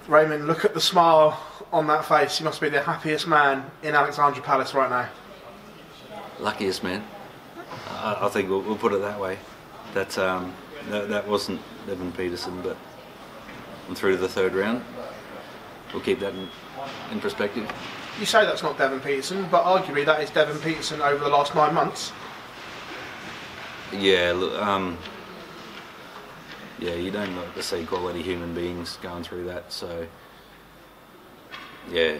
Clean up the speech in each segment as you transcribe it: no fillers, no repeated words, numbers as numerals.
Raymond, look at the smile on that face. You must be the happiest man in Alexandra Palace right now. Luckiest man. I think we'll put it that way. That wasn't Devon Petersen, but I'm through to the third round. We'll keep that in perspective. You say that's not Devon Petersen, but arguably that is Devon Petersen over the last 9 months. Yeah, look, yeah, you don't like to see quality human beings going through that, so yeah,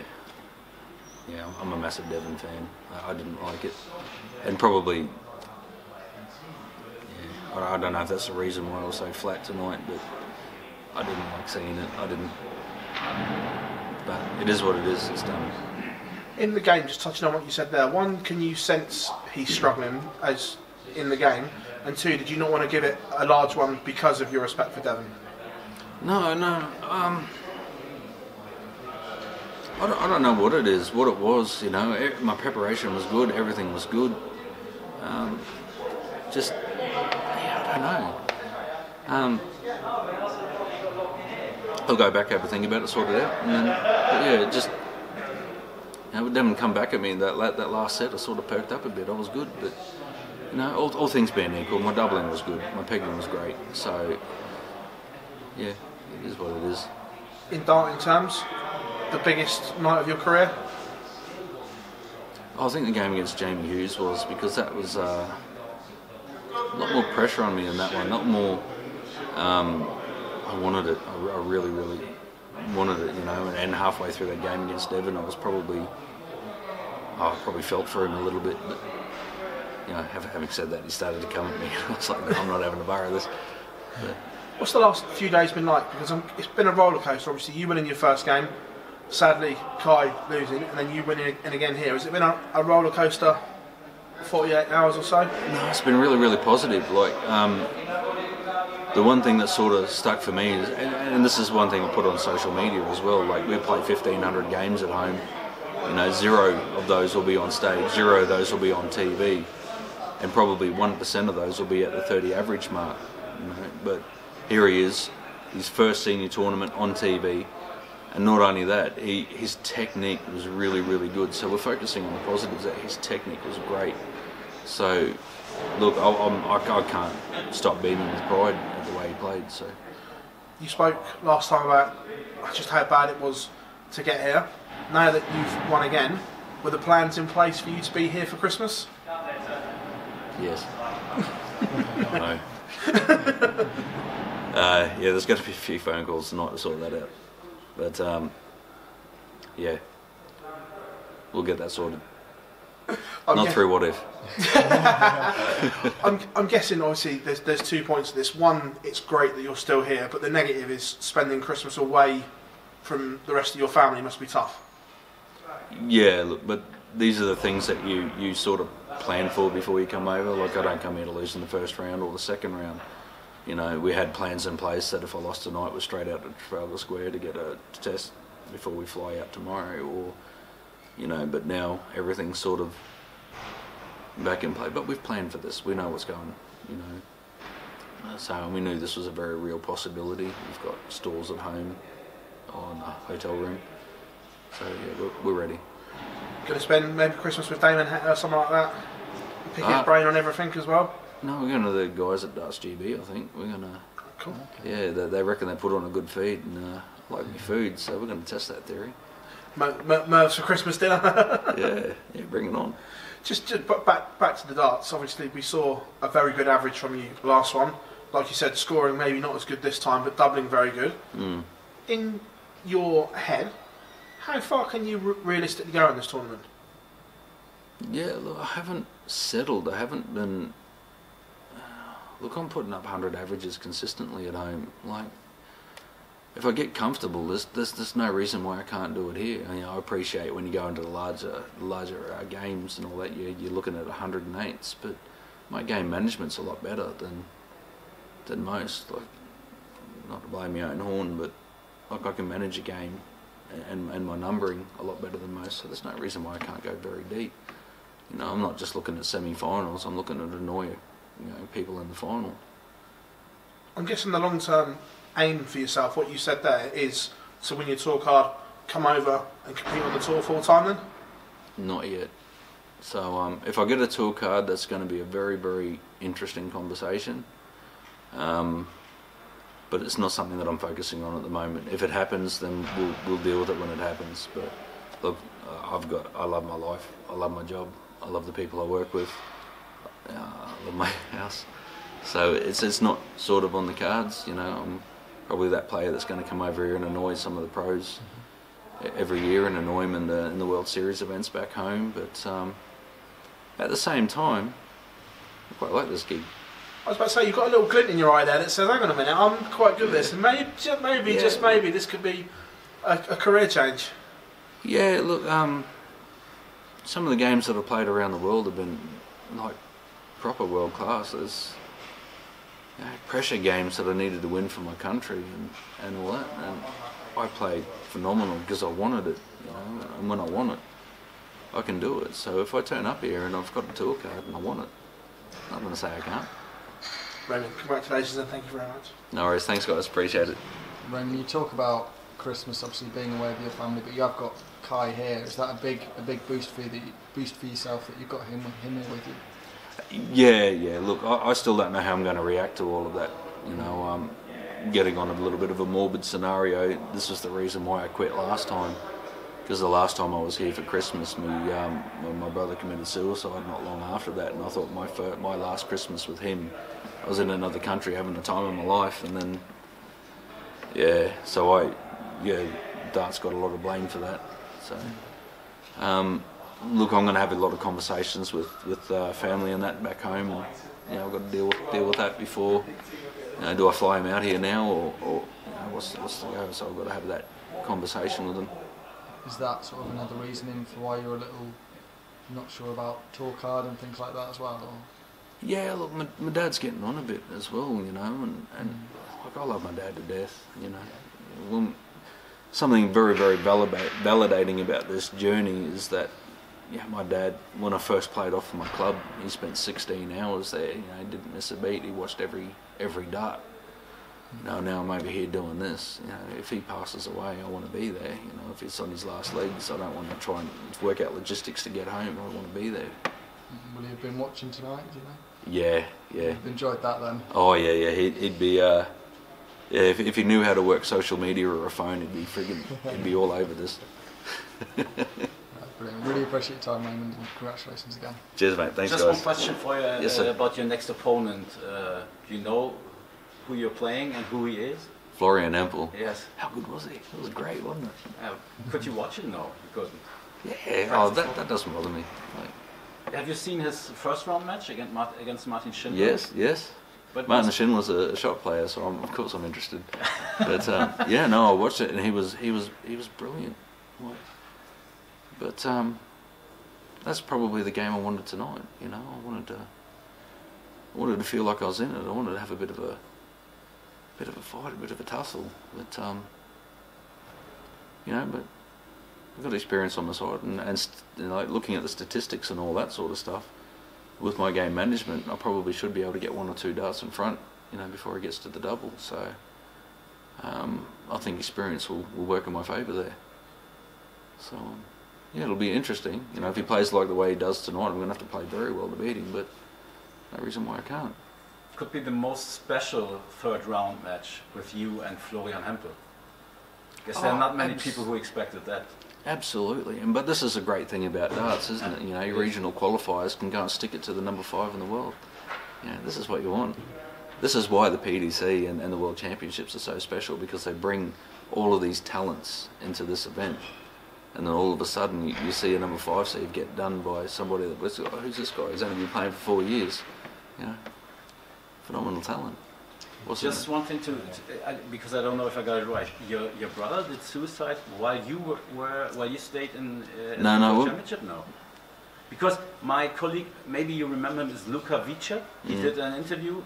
I'm a massive Devon fan. I didn't like it, and probably, yeah, I don't know if that's the reason why I was so flat tonight, but I didn't like seeing it. I didn't, but it is what it is. It's done. In the game, just touching on what you said there, one, can you sense he's struggling as in the game? And two, did you not want to give it a large one because of your respect for Devon? No. I don't know what it is, what it was, you know. My preparation was good, everything was good. Just, yeah, I don't know. I'll go back, have a think about it, sort it out, and then, yeah, just, you know, Devon come back at me that last set. I sort of perked up a bit. I was good, but you know, all things being equal, my doubling was good, my pegging was great. So, yeah, it is what it is. In darting terms, the biggest night of your career? I think the game against Jamie Hughes was, because that was a lot more pressure on me in that one. Not more. I wanted it. I really wanted it, you know. And halfway through that game against Devon, I was probably felt for him a little bit. But, you know, having said that, he started to come at me. I was like, no, I'm not having a bar of this. But what's the last few days been like? Because it's been a roller coaster. Obviously, you winning your first game, sadly Kai losing, and then you winning and again here. Has it been a roller coaster? 48 hours or so? No, it's been really positive. Like, the one thing that sort of stuck for me is, and this is one thing I put on social media as well. Like, we play 1,500 games at home. You know, 0 of those will be on stage, 0 of those will be on TV. And probably 1% of those will be at the 30 average mark, you know. But here he is, his first senior tournament on TV, and not only that, his technique was really good. So we're focusing on the positives. That his technique was great. So look, I can't stop beaming with pride at the way he played. So you spoke last time about just how bad it was to get here. Now that you've won again, were the plans in place for you to be here for Christmas? Yes. No. Yeah, there's got to be a few phone calls tonight to sort that out. But yeah, we'll get that sorted. Not through what if. I'm guessing, obviously, there's 2 points to this. One, it's great that you're still here, but the negative is spending Christmas away from the rest of your family must be tough. Yeah, look, but these are the things that you sort of plan for before you come over. Like, I don't come here to lose in the first round or the second round. You know, we had plans in place that if I lost tonight, we're straight out to Trafalgar Square to get a test before we fly out tomorrow, or, you know, but now everything's sort of back in play. But we've planned for this. We know what's going, you know. So we knew this was a very real possibility. We've got stores at home on a hotel room. So yeah, we're ready. Going to spend maybe Christmas with Damon or something like that? Pick his brain on everything as well? No, we're going to the guys at Darts GB, I think. We're going to... Cool. Yeah, they reckon they put on a good feed and like me food, so we're going to test that theory. Mervs for Christmas dinner? yeah, bring it on. Just back to the darts. Obviously, we saw a very good average from you last one. Like you said, scoring maybe not as good this time, but doubling very good. Mm. In your head, how far can you realistically go in this tournament? Yeah, look, I haven't settled. I haven't been... Look, I'm putting up 100 averages consistently at home. Like, if I get comfortable, there's no reason why I can't do it here. You know, I appreciate when you go into the larger games and all that, you're looking at 108s, but my game management's a lot better than most. Like, not to blow my own horn, but like, I can manage a game and my numbering a lot better than most, so there's no reason why I can't go very deep. You know, I'm not just looking at semi-finals, I'm looking at annoy, people in the final. I'm guessing the long-term aim for yourself, what you said there, is to win your tour card come over and compete on the tour full time then? Not yet. So if I get a tour card, that's going to be a very, very interesting conversation. But it's not something that I'm focusing on at the moment. If it happens, then we'll deal with it when it happens. But look, I love my life. I love my job. I love the people I work with. I love my house. So it's not sort of on the cards, you know. I'm probably that player that's going to come over here and annoy some of the pros every year and annoy them in the World Series events back home. But at the same time, I quite like this gig. I was about to say, you've got a little glint in your eye there that says, hang on a minute, I'm quite good at this, and just maybe this could be a career change. Yeah, look, some of the games that I've played around the world have been like proper world class. There's pressure games that I needed to win for my country and all that, and I played phenomenal because I wanted it, you know, and when I want it, I can do it. So if I turn up here and I've got a tour card and I want it, I'm not going to say I can't. Raymond, congratulations and thank you very much. No worries, thanks guys, appreciate it. Raymond, you talk about Christmas obviously being away with your family, but you have got Kai here. Is that a big boost for you, for yourself that you've got him here with you? Yeah. Look, I still don't know how I'm going to react to all of that. You know, getting on a little bit of a morbid scenario. This was the reason why I quit last time, because the last time I was here for Christmas, my brother committed suicide not long after that, and I thought my last Christmas with him, I was in another country having the time of my life, and then Darts got a lot of blame for that. So, look, I'm going to have a lot of conversations with family and that back home, and you know, I've got to deal with that before. You know, do I fly him out here now, or you know, what's the go? So I've got to have that conversation with them. Is that sort of another reasoning for why you're a little not sure about tour card and things like that as well? Or? Yeah, look, my dad's getting on a bit as well, you know, and like, I love my dad to death, you know. Well, something very, very validating about this journey is that, yeah, my dad, when I first played off for my club, he spent 16 hours there, you know, he didn't miss a beat, he watched every dart. You know, now I'm over here doing this. You know, if he passes away, I want to be there. You know, if it's on his last legs, I don't want to try and work out logistics to get home. I want to be there. Will he have been watching tonight, do you know? Yeah. You've enjoyed that then? Oh, yeah. He'd be, if he knew how to work social media or a phone, he'd be all over this. Brilliant. Really appreciate your time, Raymond, and congratulations again. Cheers, mate. Thanks, Just guys. one question for you about your next opponent. Do you know who you're playing and who he is? Florian Empel. Yes. How good was he? It was great, wasn't it? Could you watch it? No, you couldn't. Yeah. Oh, that doesn't bother me. Like, have you seen his first round match against Martin Schindler? Yes. But Martin Schindler's a shot player, so of course I'm interested. But I watched it and he was brilliant. But that's probably the game I wanted tonight. You know, I wanted to feel like I was in it. I wanted to have a bit of a fight, a bit of a tussle. But but I've got experience on the side, and like looking at the statistics and all that sort of stuff. With my game management, I probably should be able to get one or two darts in front, you know, before he gets to the double. So I think experience will work in my favour there. So it'll be interesting. You know, if he plays like the way he does tonight, I'm going to have to play very well to beat him. But no reason why I can't. Could be the most special third round match with you and Florian Hempel. Guess there are not many people who expected that. Absolutely, but this is a great thing about darts, isn't it? You know, your regional qualifiers can go and stick it to the number 5 in the world. You know, this is what you want. This is why the PDC and the World Championships are so special, because they bring all of these talents into this event. And then all of a sudden you see a number 5 seed get done by somebody that was, oh, who's this guy? He's only been playing for 4 years. You know, phenomenal talent. Just one thing because I don't know if I got it right. Your brother did suicide while you stayed in the World Championship? No. Because my colleague, maybe you remember him, is Luka Vice. He did an interview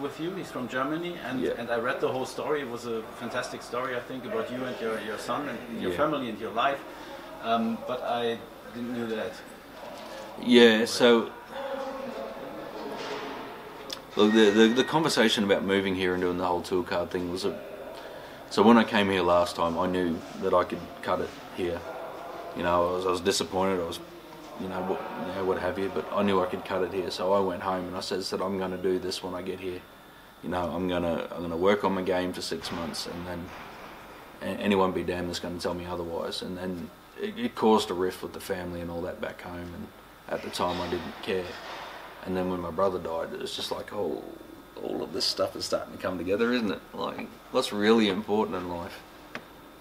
with you. He's from Germany, and I read the whole story. It was a fantastic story, I think, about you and your son and your family and your life. But I didn't know that. Yeah. So. Look, the conversation about moving here and doing the whole tour card thing was So when I came here last time, I knew that I could cut it here. You know, I was disappointed. I was, you know, what have you. But I knew I could cut it here. So I went home and I said that I'm going to do this when I get here. You know, I'm gonna work on my game for 6 months, and then anyone be damned that's going to tell me otherwise. And then it caused a rift with the family and all that back home. And at the time, I didn't care. And then when my brother died, it was just like, oh, all of this stuff is starting to come together, isn't it? Like, what's really important in life?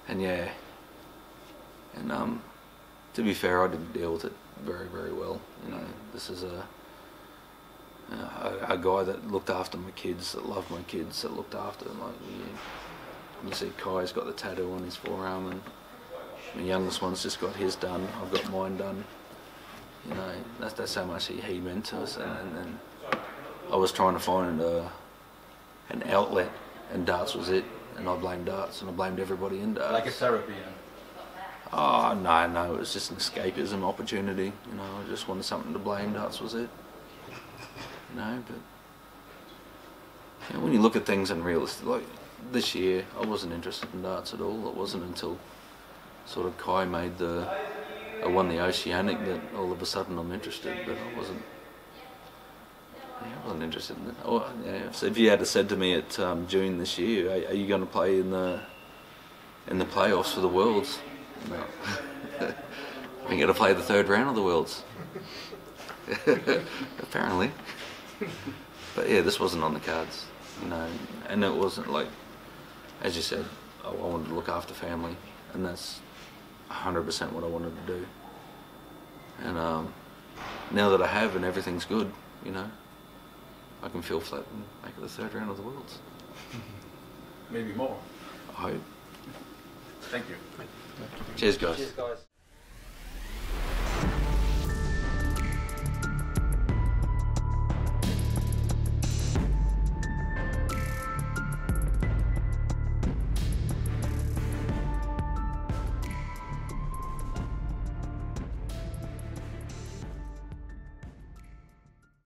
And yeah, and to be fair, I didn't deal with it very, very well. You know, this is a guy that looked after my kids, that loved my kids, that looked after them. Like, you see Kai's got the tattoo on his forearm, and my youngest one's just got his done. I've got mine done. You know, that's how much he meant to us. And I was trying to find an outlet, and darts was it. And I blamed darts, and I blamed everybody in darts. Like a therapy. Oh, no, it was just an escapism opportunity. You know, I just wanted something to blame. Darts was it. You know, but you know, when you look at things in realistic, like this year, I wasn't interested in darts at all. It wasn't until sort of Kai I won the Oceanic that all of a sudden I'm interested, but I wasn't interested in it. Oh, yeah, so if you had said to me at June this year, are you going to play in the playoffs for the Worlds? No. I'm going to play the 3rd round of the Worlds. Apparently. But yeah, this wasn't on the cards, you know, and it wasn't like, as you said, I wanted to look after family, and that's 100% what I wanted to do. And now that I have and everything's good, you know, I can feel flat and make it the 3rd round of the Worlds. Maybe more. I hope. Thank you. Cheers, guys. Cheers, guys.